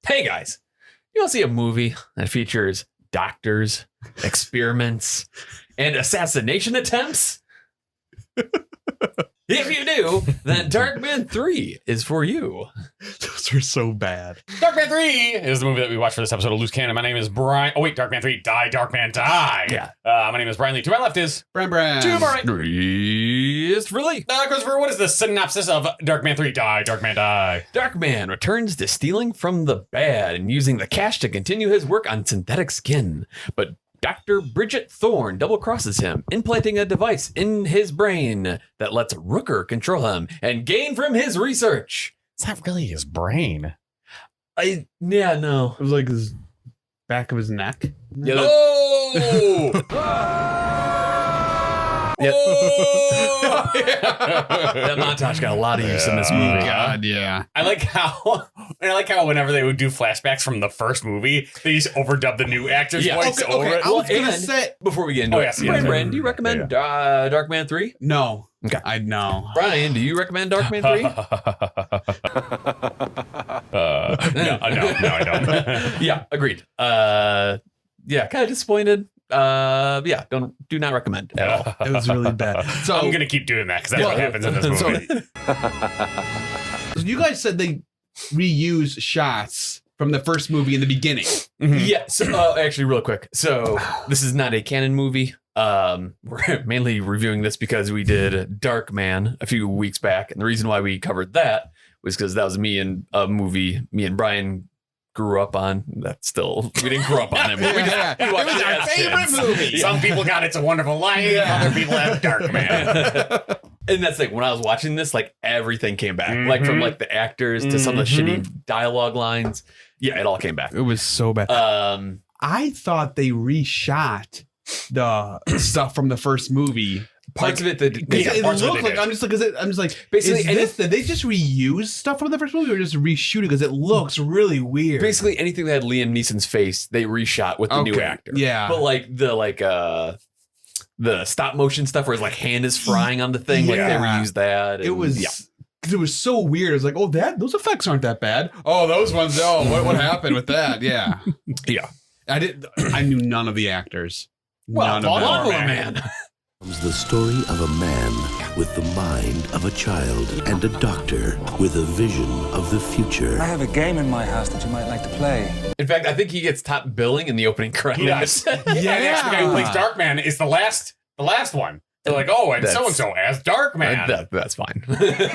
Hey guys, you want to see a movie that features doctors, experiments, and assassination attempts? If you do, then Darkman 3 is for you. Those are so bad. Darkman 3 is the movie that we watched for this episode of Loose Cannon. My name is Brian. Oh, wait, Darkman 3. Die, Darkman, die. Yeah. My name is Brian Lee. To my left is... Bran. To my right. Christopher Lee. Christopher, what is the synopsis of Darkman 3? Die, Darkman, die. Darkman returns to stealing from the bad and using the cash to continue his work on synthetic skin. But Dr. Bridget Thorne double-crosses him, implanting a device in his brain that lets Rooker control him and gain from his research. It's not really his brain. No. It was like his back of his neck. Yeah, Oh! Yep. Oh! That montage got a lot of use in this movie. God, yeah. I like how whenever they would do flashbacks from the first movie, they just overdub the new actor's voice over it. I was gonna say Before we get into it, Brian, do you recommend Darkman 3? no. Okay. I know. Brian, do you recommend Darkman 3? No, I don't. Yeah, agreed. Yeah, kind of disappointed. Yeah, do not recommend at all. It was really bad. So I'm gonna keep doing that because that's what happens in this movie. So you guys said they reuse shots from the first movie in the beginning. Yeah, so actually real quick. So this is not a canon movie. We're mainly reviewing this because we did Darkman a few weeks back, and the reason why we covered that was because that was a movie me and Brian grew up on. That's still, we didn't grow up on it. It was our favorite movie. Some people got It's a Wonderful Life. Other people have Darkman. And that's like when I was watching this, like everything came back, like from like the actors to some of the shitty dialogue lines. Yeah, it all came back. It was so bad. I thought they reshot the stuff from the first movie. Parts of it that it looked like I'm just like basically, did they just reuse stuff from the first movie or just reshoot it because it looks really weird? Basically anything that had Liam Neeson's face, they reshot with the new actor. Yeah, but like the stop motion stuff where his like hand is frying on the thing, like they reused that. It was because it was so weird. It was like, oh, those effects aren't that bad. Oh, those ones. Oh, what happened with that? Yeah, yeah. I knew none of the actors. Well, Lawnmower Man. It's the story of a man with the mind of a child and a doctor with a vision of the future. I have a game in my house that you might like to play. In fact, I think he gets top billing in the opening credits. Yeah, and actually the guy who plays Darkman is the last one. They're like, oh, and so-and-so as Darkman. That's fine.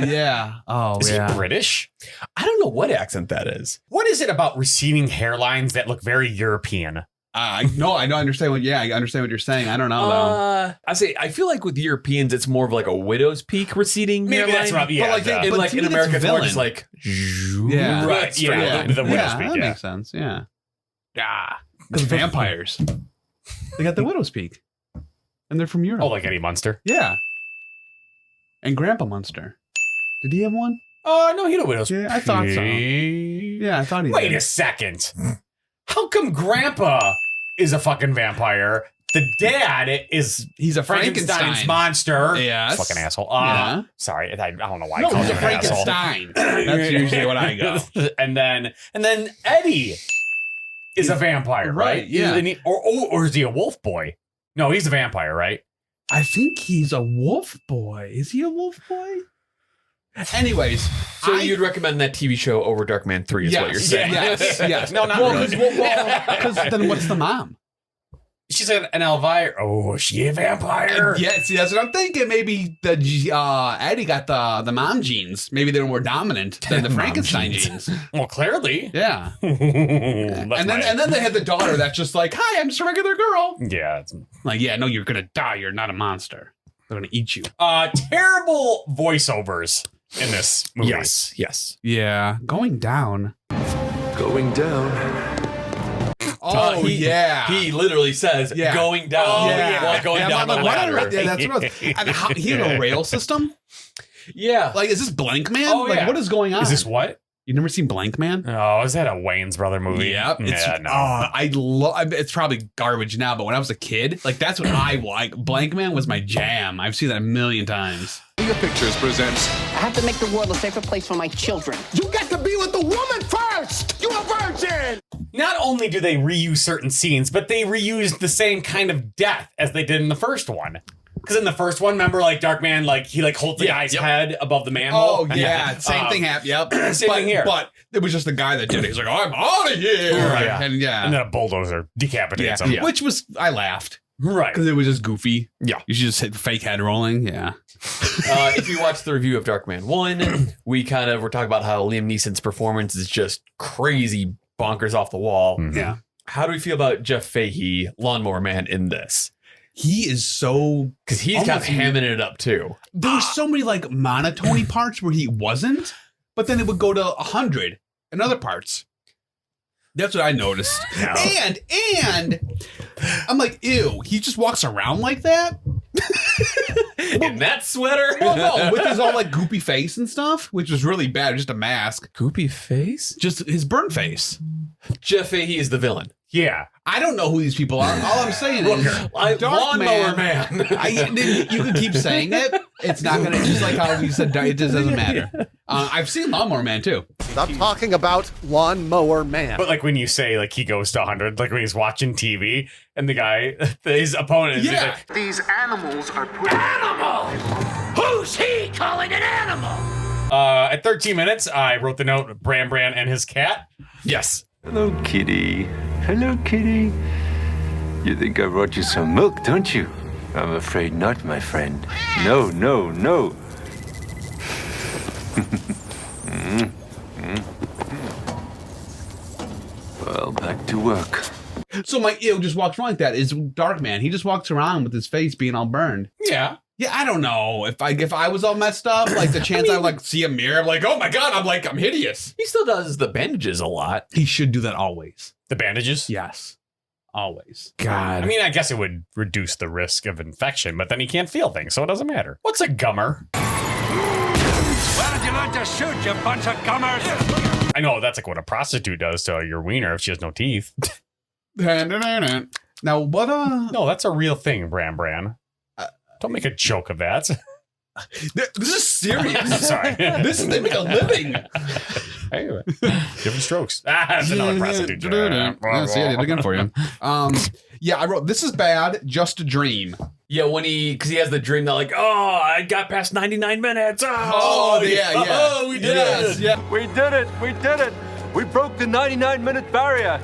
Yeah. Oh, is he British? I don't know what accent that is. What is it about receding hairlines that look very European? I understand what you're saying. I don't know though. I feel like with Europeans, it's more of like a widow's peak receding. Maybe that's right. Yeah, but like in America, it's more just like right. Yeah, the widow's peak. That makes sense. Yeah. Yeah. Because vampires, they got the widow's peak, and they're from Europe. Oh, like Eddie Munster. Yeah. And Grandpa Munster. Did he have one? Oh no, he had a widow's peak. Yeah, I thought so. Yeah, I thought he. Wait a second. How come Grandpa is a fucking vampire? The dad he's a Frankenstein's monster. Yes. Fucking asshole. Sorry, I don't know why. No, I called he's him a Frankenstein. That's usually what I go. And then Eddie is a vampire, right? Yeah. Or is he a wolf boy? No, he's a vampire, right? I think he's a wolf boy. Is he a wolf boy? Anyways, so you'd recommend that TV show over Darkman 3 is what you're saying? Yes. No, not really. Because then what's the mom? She's an Elvira. Oh, is she a vampire? Yeah, see, that's what I'm thinking. Maybe Eddie got the mom genes. Maybe they were more dominant than the Frankenstein genes. Well, clearly. Yeah. And then they had the daughter that's just like, hi, I'm just a regular girl. Yeah. It's like, yeah, no, you're going to die. You're not a monster. They're going to eat you. Terrible voiceovers in this movie. Yes. Yeah. Going down. Oh, he literally says going down. Oh, yeah. Going down the ladder. Yeah, that's what and he had a rail system? Yeah. Like, is this Blank Man? Oh, like, what is going on? Is this what? You've never seen Blank Man? Oh, is that a Wayne's Brother movie? Yep. No. It's probably garbage now, but when I was a kid, like, that's what I like. Blank Man was my jam. I've seen that a million times. Your Pictures presents. I have to make the world a safer place for my children. You got to be with the woman first. You a virgin. not only do they reuse certain scenes, but they reused the same kind of death as they did in the first one. Because in the first one, remember, like, Darkman, like, he, like, holds the guy's head above the manhole. Oh, yeah. Same thing happened. Yep. Same thing here. But it was just the guy that did it. He's like, I'm out of here. Right. And And then a bulldozer decapitates him. Which was, I laughed. Right. Because it was just goofy. Yeah. You should just hit fake head rolling. Yeah. If you watch the review of Darkman 1, we kind of were talking about how Liam Neeson's performance is just crazy bonkers off the wall. Mhm. Yeah. How do we feel about Jeff Fahey, Lawnmower Man, in this? He is so... Because he's kind of hamming it up, too. There were so many, like, monotony parts where he wasn't, but then it would go to 100 in other parts. That's what I noticed. No. And I'm like, ew, he just walks around like that? In that sweater? Well, no, with his all, like, goopy face and stuff, which was really bad, just a mask. Goopy face? Just his burn face. Jeff Fahey is the villain. Yeah. I don't know who these people are. All I'm saying is Lawnmower Man. You can keep saying it. It's not going to, just like how we said, it just doesn't matter. I've seen Lawnmower Man, too. Stop talking about Lawnmower Man. But, like, when you say, like, he goes to 100, like, when he's watching TV, and the guy, his opponent is like, These animals are putting... Animal! Who's he calling an animal? at 13 minutes, I wrote the note, Brandan and his cat. Yes. Hello, kitty. Hello, kitty. You think I brought you some milk, don't you? I'm afraid not, my friend. No, no, no. Well, back to work. So my ew just walks around like that. Is Darkman. He just walks around with his face being all burned. Yeah. Yeah, I don't know. If I was all messed up, like the chance I would like see a mirror, I'm like, oh my god, I'm hideous. He still does the bandages a lot. He should do that always. The bandages? Yes. Always. I mean, I guess it would reduce the risk of infection, but then he can't feel things, so it doesn't matter. What's a gummer? Where did you learn to shoot, you bunch of gummers? I know that's like what a prostitute does to your wiener if she has no teeth. Now, what No, that's a real thing, Bran. Don't make a joke of that. This is serious. Sorry. They make a living. Hey, different strokes. That's another prostitute joke. Yeah, see, I did it again for you. Yeah, I wrote, this is bad, just a dream. Yeah, because he has the dream that like, oh, I got past 99 minutes. Oh, yeah. Oh, we did it. Yeah. We did it. We did it. We broke the 99-minute barrier.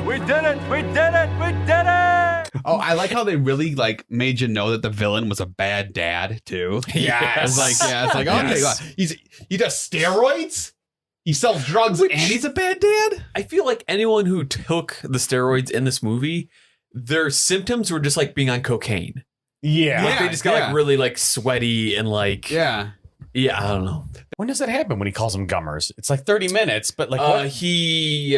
We did it. We did it. We did it. Oh, I like how they really like made you know that the villain was a bad dad too. Yes. It's like okay, Yes. he does steroids, he sells drugs, and he's a bad dad. I feel like anyone who took the steroids in this movie, their symptoms were just like being on cocaine. Yeah. Like they just got like really like sweaty and like Yeah, I don't know. When does that happen when he calls them gummers? It's like 30 minutes, but like what? Is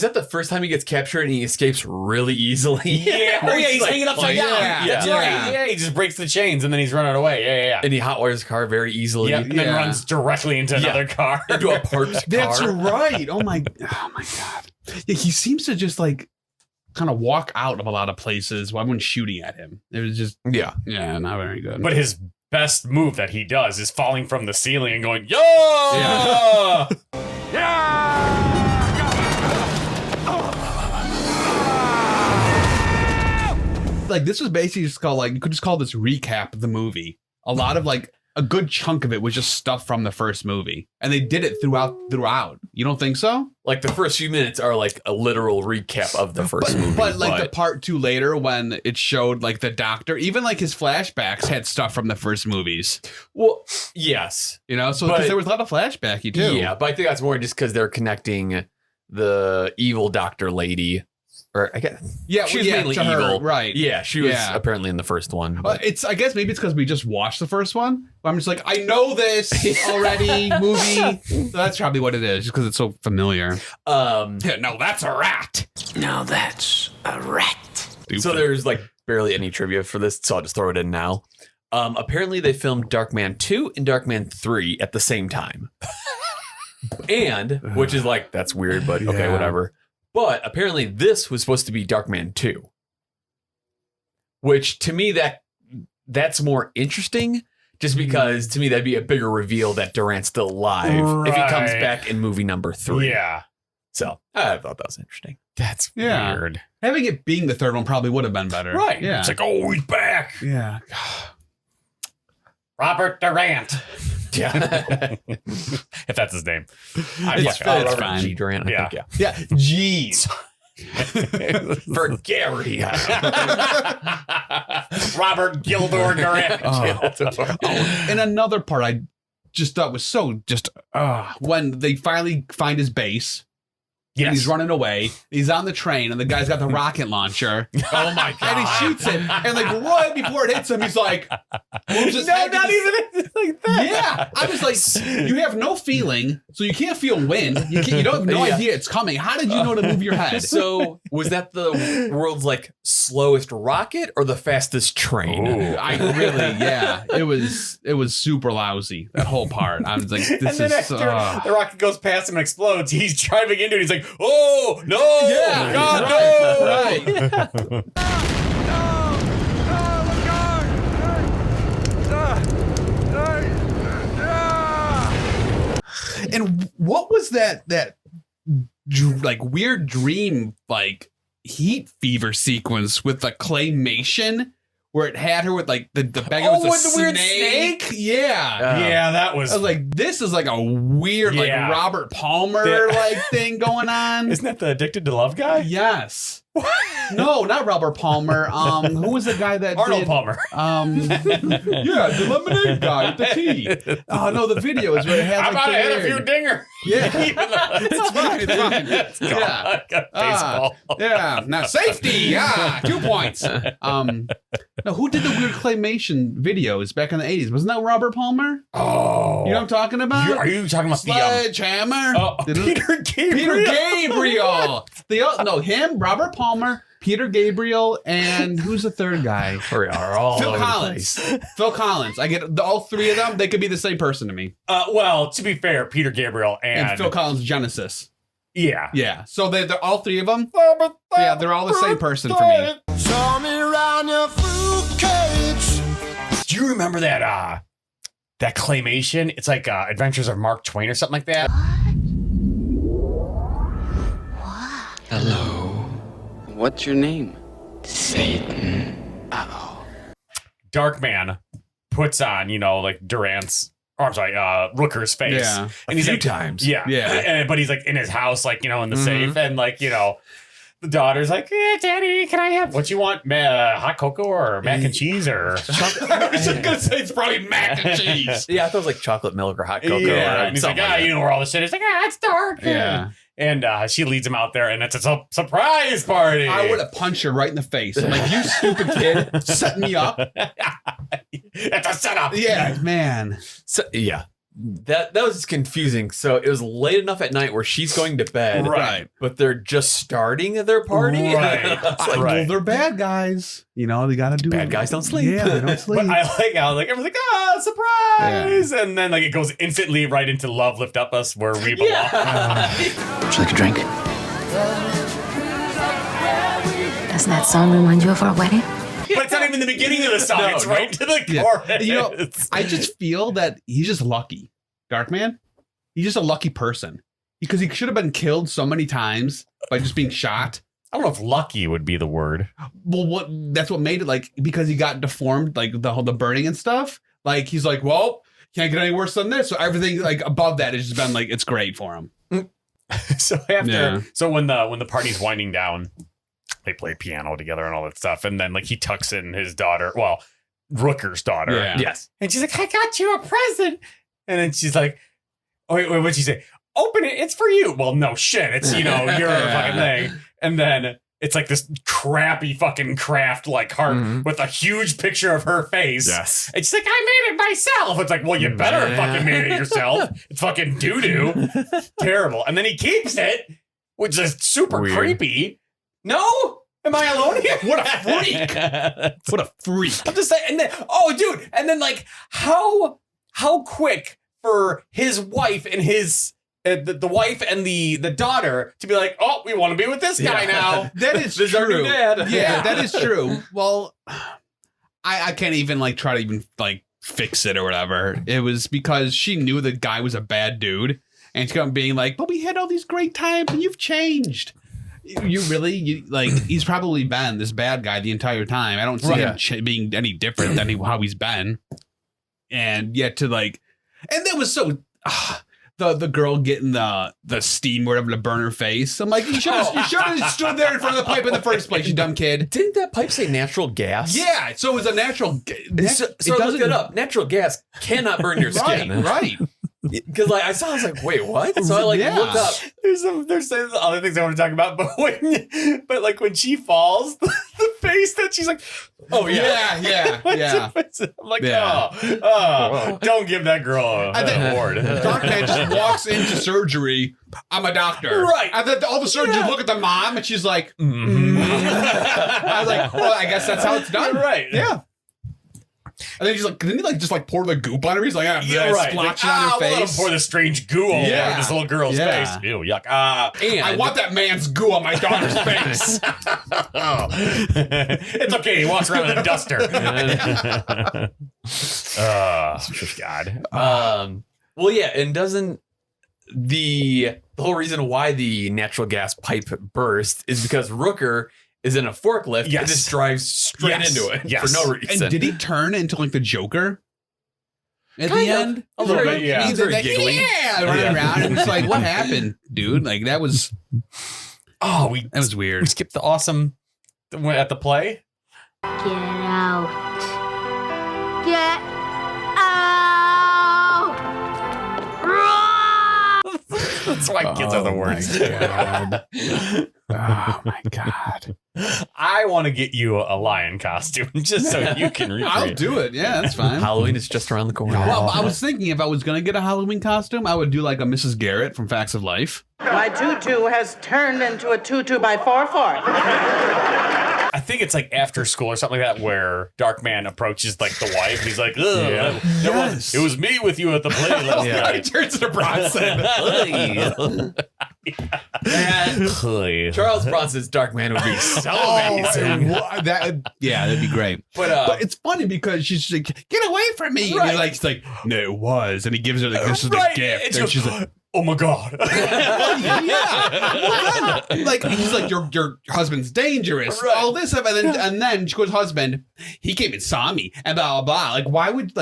that the first time he gets captured and he escapes really easily? Yeah. Oh, yeah, he's hanging upside down. Yeah. That's Yeah. right. Yeah, he just breaks the chains and then he's running away. Yeah. And he hotwires the car very easily. And then runs directly into another car. Into a parked car. that's right. Oh my god. Yeah, he seems to just like kind of walk out of a lot of places while everyone's shooting at him. It was just Yeah. not very good. But his best move that he does is falling from the ceiling and going, yo! like this was basically just called like you could just call this recap of the movie. A lot of like a good chunk of it was just stuff from the first movie, and they did it throughout. You don't think so? Like the first few minutes are like a literal recap of the first movie. But like the part 2 later when it showed like the doctor, even like his flashbacks had stuff from the first movies. Well, yes. You know, so But- because there was a lot of flashbacky too. Yeah, but I think that's more just because they're connecting the evil doctor lady. Or I guess she was mainly to her, evil. right. Yeah, she was Yeah. apparently in the first one. but- I guess maybe it's because we just watched the first one. I'm just like, I know this already movie. So that's probably what it is, just because it's so familiar. No, that's a rat. Now that's a rat. So there's like barely any trivia for this, so I'll just throw it in now. Apparently they filmed Darkman 2 and Darkman 3 at the same time. And, which is like, that's weird, but okay, Yeah. whatever. But apparently this was supposed to be Darkman 2. Which to me that's more interesting, just because to me that'd be a bigger reveal that Durant's still alive if he comes Right. back in movie number 3. Yeah. So I thought that was interesting. That's Yeah. weird. Having it being the third one probably would have been better. Right. Yeah. It's like, oh, he's back. yeah. Robert Durant. Yeah. If that's his name. It's Robert fine. G. Durant, I think, Yeah. Jeez. For Gary. Robert Gildor Durant. And another part I just thought was so just when they finally find his base. Yes. And he's running away. He's on the train, and the guy's got the rocket launcher. Oh my god. And he shoots it, and like right before it hits him, he's like, moves his No, head to not the- even like that. Yeah, I was like, you have no feeling, so you can't feel wind. You don't have no Yeah. idea it's coming. How did you know to move your head? So was that the world's like slowest rocket or the fastest train? Ooh. I really, yeah, it was super lousy, that whole part. I was like, And this then is after the rocket goes past him and explodes, he's driving into it. He's like, oh, no. Yeah, God, right, no. And what was that like weird dream, like heat fever sequence with the claymation where it had her with like the bag Oh, was a with the weird snake? Yeah. Yeah, that was. I was like, this is like a weird, like Yeah. Robert Palmer That- like thing going on. Isn't that the Addicted to Love guy? Yes. No, not Robert Palmer. Who was the guy that Arnold did, Palmer. yeah, the lemonade guy with the tea. Oh no, the video is where it had How like about the I had a weird- few dinger? Yeah. It's fine, it's fine. It's Yeah. got baseball. Yeah. Now safety. Yeah. 2 points. No, who did the weird claymation videos back in the 80s? Wasn't that Robert Palmer? Oh. You know what I'm talking about? Are you talking about Sledgehammer? Peter Gabriel? Peter Gabriel. Him, Robert Palmer, Peter Gabriel, and who's the third guy? We are all Phil over the Collins. place. Phil Collins. I get all three of them. They could be the same person to me. Well, to be fair, Peter Gabriel And Phil Collins, Genesis. Yeah. Yeah. So they're all three of them. Yeah, they're all the same person for me. Show me around your fruitcake. Do you remember that that claymation? It's like Adventures of Mark Twain or something like that. Hello. What's your name? Satan. Darkman puts on, like Durant's, or I'm sorry, Rooker's face. Yeah. And he's few like, times. Yeah. Yeah. But he's like in his house, like, in the safe. And like, the daughter's like, Daddy, can I have what you want? Hot cocoa or mac and cheese or I was just going to say it's probably mac and cheese. Yeah, I thought it was like chocolate milk or hot cocoa. Yeah. Or And he's like, something like that. you know where all this shit is. Like, it's dark. Yeah. And she leads him out there, and it's a surprise party. I would have punched her right in the face. I'm like, you stupid kid, setting me up. It's a setup. Yeah, man. So, yeah. That was confusing. So it was late enough at night where she's going to bed, Right. But they're just starting their party. Right. It's like, Well, they're bad guys. They got to do bad guys don't sleep. Yeah, they don't sleep. But I like how everyone's like, surprise, and then like it goes instantly right into "Love Lift Up Us" where we belong. Would you like a drink? Doesn't that song remind you of our wedding? But it's not even the beginning of the song; it's right to the Yeah. chorus. I just feel that he's just lucky. Darkman, he's just a lucky person because he should have been killed so many times by just being shot. I don't know if "lucky" would be the word. Well, that's what made it like because he got deformed, like the burning and stuff. Like he's like, well, can't get any worse than this. So everything like above that has just been like it's great for him. So when the party's winding down, they play piano together and all that stuff, and then like he tucks in his daughter, Rooker's daughter. Yeah. Yes. And she's like, I got you a present. And then she's like, oh, wait, what'd she say? Open it. It's for you. Well, no shit. It's, your fucking thing. And then it's like this crappy fucking craft like heart with a huge picture of her face. Yes. And she's like, I made it myself. It's like, well, you better have fucking made it yourself. It's fucking doo-doo. Terrible. And then he keeps it, which is super Weird. creepy. No? Am I alone here? What a freak! What a freak! I'm just saying. And then, dude. And then, like, how quick for his wife and his the wife and the daughter to be like, oh, we want to be with this guy now. That is This is our new true. dad. Yeah, that is true. Well, I can't even like try to even like fix it or whatever. It was because she knew the guy was a bad dude. And she's coming being like, but we had all these great times and you've changed. You really, he's probably been this bad guy the entire time. I don't see him being any different than how he's been. And yet and that was so, the girl getting the steam or whatever to burn her face. I'm like, you should have stood there in front of the pipe in the first place, you dumb kid. Didn't that pipe say natural gas? Yeah, so it was a natural. So I looked it up. Natural gas cannot burn your skin. Right. Because I was wait, what? So I looked up. There's some other things I want to talk about, but when she falls, the face that she's like, oh yeah. I'm like, oh, don't give that girl an award. Darkman just walks into surgery. I'm a doctor, right? And then all the surgeons look at the mom, and she's like, I was like, well, I guess that's how it's done, right? Yeah. And then he's like, didn't he just pour the goop on her? He's like, splotch it on her face. Let him pour the strange goo all over this little girl's face. Ew, yuck. And I want that man's goo on my daughter's face. It's okay. He walks around with a duster. God. Well, yeah, and doesn't the whole reason why the natural gas pipe burst is because Rooker is in a forklift and just drives straight into it for no reason. And did he turn into the Joker at kind the of. end? A little bit, yeah. He's very giggly. Running around, and it's like, what happened, dude? Like that was. That was weird. We skipped the awesome at the play. Get out. Get out. That's why kids are the worst. Oh my God. I want to get you a lion costume just so you can recreate. I'll do it. Yeah, that's fine. Halloween is just around the corner. Well, I was thinking if I was going to get a Halloween costume, I would do like a Mrs. Garrett from Facts of Life. My tutu has turned into a 2-2-by-4. I think it's like after school or something like that where Darkman approaches like the wife and he's like, it was me with you at the play last night. He turns into Bronson. Charles Bronson's Darkman would be so amazing. That'd be great. But it's funny because she's like, get away from me. Right. And he's like, no, it was. And he gives her like, this is the gift. And she's like, oh my God. Well, then, like he's like, your husband's dangerous. Right. All this stuff. And then she goes, husband, he came and saw me and blah, blah, blah. Like, why would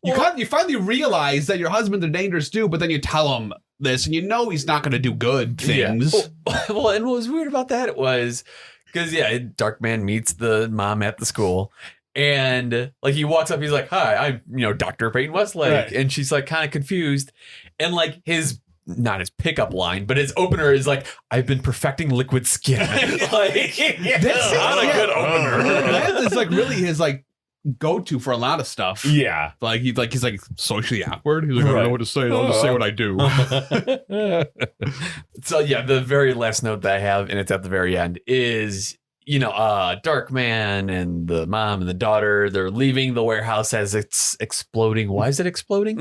you finally realize that your husband's a dangerous dude, but then you tell him this and you know he's not going to do good things. Yeah. Well, and what was weird about that was because, Darkman meets the mom at the school. And like he walks up, he's like, hi, I'm, Dr. Peyton Westlake. Right. And she's like kind of confused. And like not his pickup line, but his opener is like, I've been perfecting liquid skin. Like, that's not a good opener. That is like really his like go-to for a lot of stuff. Yeah. Like he's like socially awkward. He's like, I don't know what to say. I'll just say what I do. So the very last note that I have, and it's at the very end, is Darkman and the mom and the daughter, they're leaving the warehouse as it's exploding. Why is it exploding?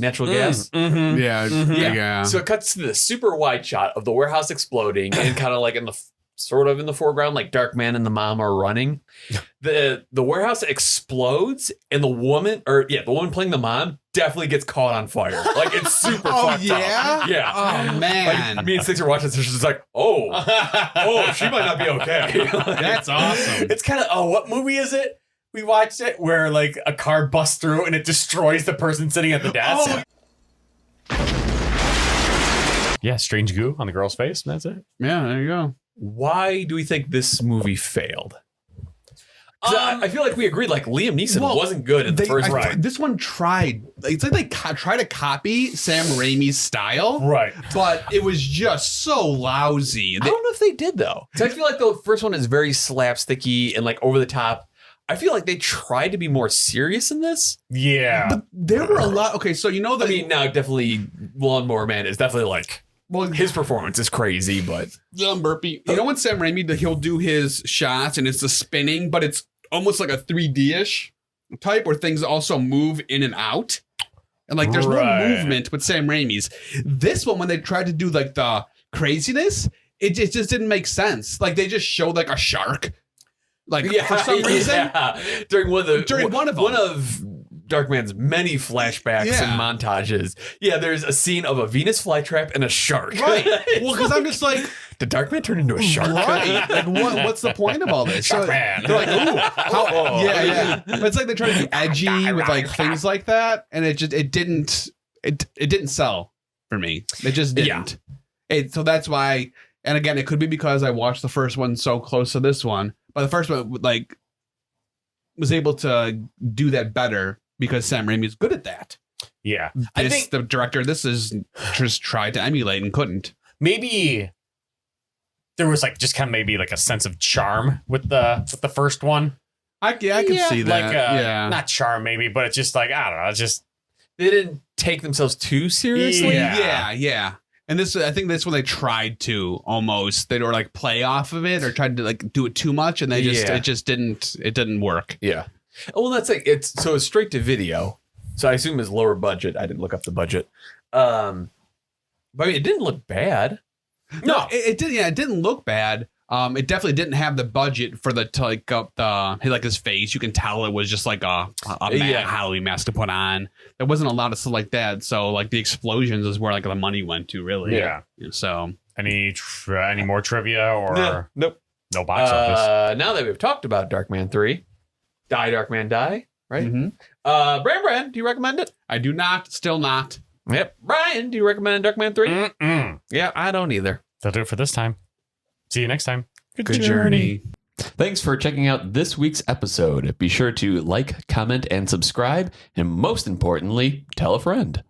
Natural gas. Mm-hmm. Yeah. So it cuts to the super wide shot of the warehouse exploding and kind of like in the foreground, like Darkman and the mom are running. The warehouse explodes and the woman playing the mom definitely gets caught on fire. Like it's super fucked up. Yeah. Oh man. Like, me and Six are watching this, she's like, she might not be okay. That's awesome. It's kind of, what movie is it? We watched it where like a car busts through and it destroys the person sitting at the desk. Yeah, strange goo on the girl's face. And that's it. Yeah, there you go. Why do we think this movie failed? I feel like we agreed like Liam Neeson wasn't good at the first one. This one tried. It's like they tried to copy Sam Raimi's style. Right. But it was just so lousy. I don't know if they did though. I feel like the first one is very slapsticky and like over the top. I feel like they tried to be more serious in this. Yeah. But there were a lot. Okay, so now definitely Lawnmower Man is definitely like, his performance is crazy, but burpee. You know when Sam Raimi, he'll do his shots and it's the spinning, but it's almost like a 3D-ish type where things also move in and out. And like there's no movement with Sam Raimi's. This one, when they tried to do like the craziness, it just didn't make sense. Like they just showed like a shark. Like for some reason. Yeah. During one of Darkman's many flashbacks and montages. Yeah, there's a scene of a Venus flytrap and a shark. Right. Well, because I'm just like, did Darkman turn into a shark? Right. Like, what's the point of all this? Sharkman. They're like, ooh, yeah. But it's like they're trying to be edgy with like things like that, and it didn't sell for me. It just didn't. So that's why. And again, it could be because I watched the first one so close to this one, but the first one like was able to do that better because Sam Raimi is good at that. Yeah, I think the director this is just tried to emulate and couldn't. Maybe there was like just kind of maybe like a sense of charm with the first one. I can see that. Like not charm maybe, but it's just like I don't know. It's just they didn't take themselves too seriously. Yeah. And I think that's when they tried to almost they were like play off of it or tried to like do it too much, and it didn't work. Yeah. Well, that's like it's straight to video, so I assume it's lower budget. I didn't look up the budget, but I mean, it didn't look bad. No, it did. Yeah, it didn't look bad. It definitely didn't have the budget for his face. You can tell it was just like a Halloween mask to put on. There wasn't a lot of stuff like that. So like the explosions is where like the money went to really. Yeah. So any more trivia or nope. No box office. Now that we've talked about Darkman 3, Die Darkman Die, right? Mm-hmm. Brand, do you recommend it? I do not. Still not. Yep. Brian, do you recommend Darkman 3? Mm-mm. Yeah, I don't either. That'll do it for this time. See you next time. Good journey. Thanks for checking out this week's episode. Be sure to like, comment, and subscribe. And most importantly, tell a friend.